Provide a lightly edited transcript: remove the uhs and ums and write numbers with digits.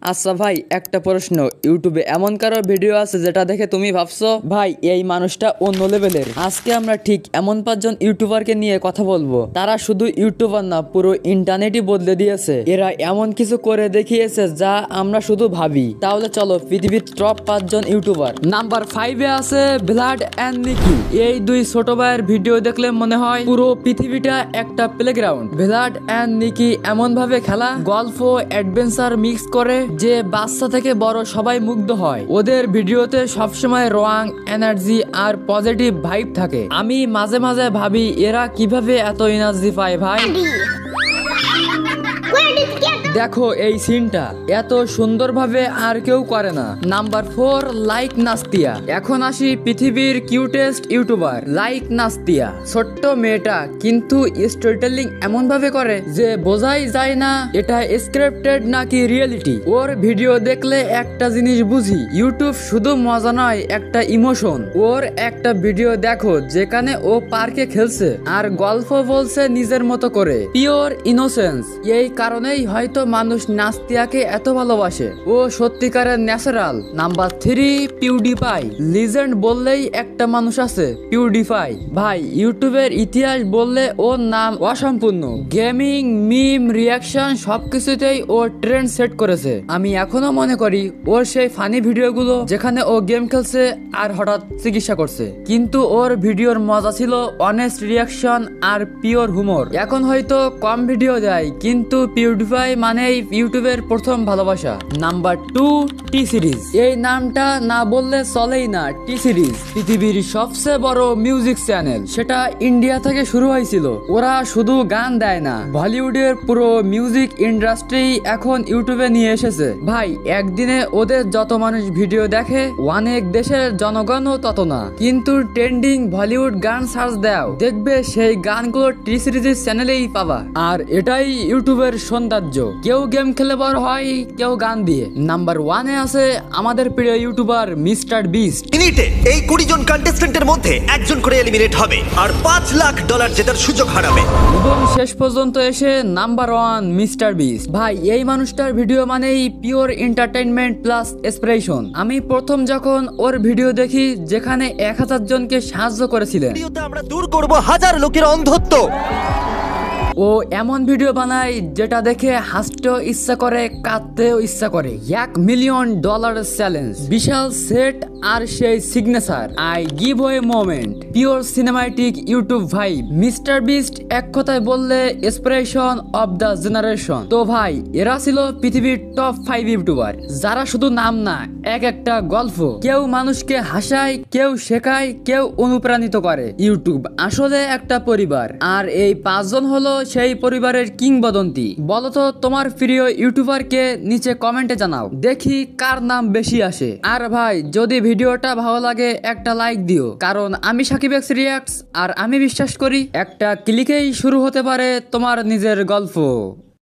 আচ্ছা ভাই, একটা প্রশ্ন, ইউটিউবে এমন কারো ভিডিও আছে যেটা দেখে তুমি ভাবছো ভাই এই মানুষটা অন্য লেভেলের? আজকে আমরা ঠিক এমন 5জন ইউটিউবারকে নিয়ে কথা বলবো। তারা শুধু ইউটিউবার না, পুরো ইন্টারনেটই বদলে দিয়েছে। এরা এমন কিছু করে দেখিয়েছে যা আমরা শুধু ভাবি। তাহলে চলো পৃথিবীর টপ 5জন ইউটিউবার। নাম্বার 5-এ আছে ভ্লাড এন্ড নিকি। এই দুই ছোট ভাইয়ের ভিডিও দেখলে মনে হয় পুরো পৃথিবীটা একটা প্লেগ্রাউন্ড। ভ্লাড এন্ড নিকি এমন ভাবে খেলা, গল্প, অ্যাডভেঞ্চার মিক্স করে যে বাচ্চা থেকে বড় সবাই মুগ্ধ হয়। ওদের ভিডিওতে সবসময় রং, এনার্জি আর পজিটিভ ভাইব থাকে। আমি মাঝে মাঝে ভাবি এরা কিভাবে এত এনার্জি পায় ভাই। দেখো এই সিনটা এত সুন্দরভাবে আর কেউ করে না। Number 4, like Nastya. এখন আসি পৃথিবীর কিউটেস্ট ইউটিউবার লাইক নাস্তিয়া। ছোট্ট মেয়েটা, কিন্তু স্টোরি টেলিং এমন ভাবে করে যে বোঝাই যায় না এটা স্ক্রিপ্টেড নাকি রিয়েলিটি। ওর ভিডিও দেখলে একটা জিনিস বুঝি, ইউটিউব শুধু মজা নয়, একটা ইমোশন। ওর একটা ভিডিও দেখো যেখানে ও পার্কে খেলছে আর গল্প বলছে নিজের মতো করে, পিওর ইনোসেন্স। এই কারণেই হয়তো মানুষ নাস্তিয়াকে এত ভালোবাসে, ও সত্যিকারের ন্যাচারাল। Number 3, PewDiePie. লিজেন্ড বললেই একটা মানুষ আছে, পিউডিপাই। ভাই ইউটিউবের ইতিহাস বললে ওর নাম অসম্পূর্ণ। গেমিং, মিম, রিয়াকশন সবকিছুতেই ও ট্রেন্ড সেট করেছে। আমি এখনো মনে করি ওর সেই ফানি ভিডিওগুলো যেখানে ও গেম খেলছে আর হঠাৎ চিকিৎসা করছে, কিন্তু ওর ভিডিওর মজা ছিল অনেস্ট রিয়াকশন আর পিওর হুমর। এখন হয়তো কম ভিডিও দেয়, কিন্তু পিউডিপাই মানেই ইউটিউবের প্রথম ভালোবাসা। নাম্বার 2, টি সিরিজ। এই নামটা না বললে চলেই না। টি সিরিজ পৃথিবীর সবচেয়ে বড় মিউজিক চ্যানেল। সেটা ইন্ডিয়া থেকে শুরু হয়েছিল। ওরা শুধু গান দেয় না, বলিউডের পুরো মিউজিক ইন্ডাস্ট্রি এখন ইউটিউবে নিয়ে এসেছে। ভাই একদিনে ওদের যত মানুষ ভিডিও দেখে অনেক দেশের জনগণও তত না, কিন্তু ট্রেন্ডিং বলিউড গান সার্চ দাও, দেখবে সেই গানগুলো টি সিরিজের চ্যানেলেই পাবা। আর এটাই ইউটিউবের সৌন্দর্য। কেউ গেম খেলে বড় হয়, কেউ গান দিয়ে। নাম্বার 1-এ আছে আমাদের প্রিয় ইউটিউবার মিস্টার বিস্ট। মিনিটে এই 20 জন কন্টেস্টেন্টের মধ্যে একজন করে এলিমিনেট হবে আর $5 লাখ জেতার সুযোগ হারাবে। এবং শেষ পর্যন্ত এসে নাম্বার 1 মিস্টার বিস্ট। ভাই এই মানুষটার ভিডিও মানেই পিওর এন্টারটেইনমেন্ট প্লাস ইন্সপিরেশন। আমি প্রথম যখন ওর ভিডিও দেখি যেখানে 1000 জনকে সাহায্য করেছিলেন, ভিডিওতে আমরা দূর করব হাজার লোকের অন্ধত্ব। ও এমন ভিডিও বানায় যেটা দেখে হাসতেও ইচ্ছা করে, কাঁদতেও ইচ্ছা করে। $1 মিলিয়ন চ্যালেঞ্জ, বিশাল সেট আর সেই signature I give way moment, pure cinematic YouTube vibe. Mister beast এক কথায় বললে ইন্সপিরেশন অফ দ্য জেনারেশন। তো ভাই এরা ছিল পৃথিবীর টপ 5 ইউটিউবার যারা শুধু নাম না, এক একটা গল্প। কেউ মানুষকে হাসায়, কেউ শেখায়, কেউ অনুপ্রাণিত করে। ইউটিউব আসলে একটা পরিবার, আর এই 5 জন হলো সেই পরিবারের কিংবদন্তি। বলতো তোমার প্রিয় ইউটিউবারকে নিচে কমেন্টে জানাও, দেখি কার নাম বেশি আসে। আর ভাই যদি ভিডিওটা ভালো লাগে একটা লাইক দিও, কারণ আমি সাকিব এক্স রিয়াক্টস আর আমি বিশ্বাস করি একটা ক্লিকেই শুরু হতে পারে তোমার নিজের গল্প।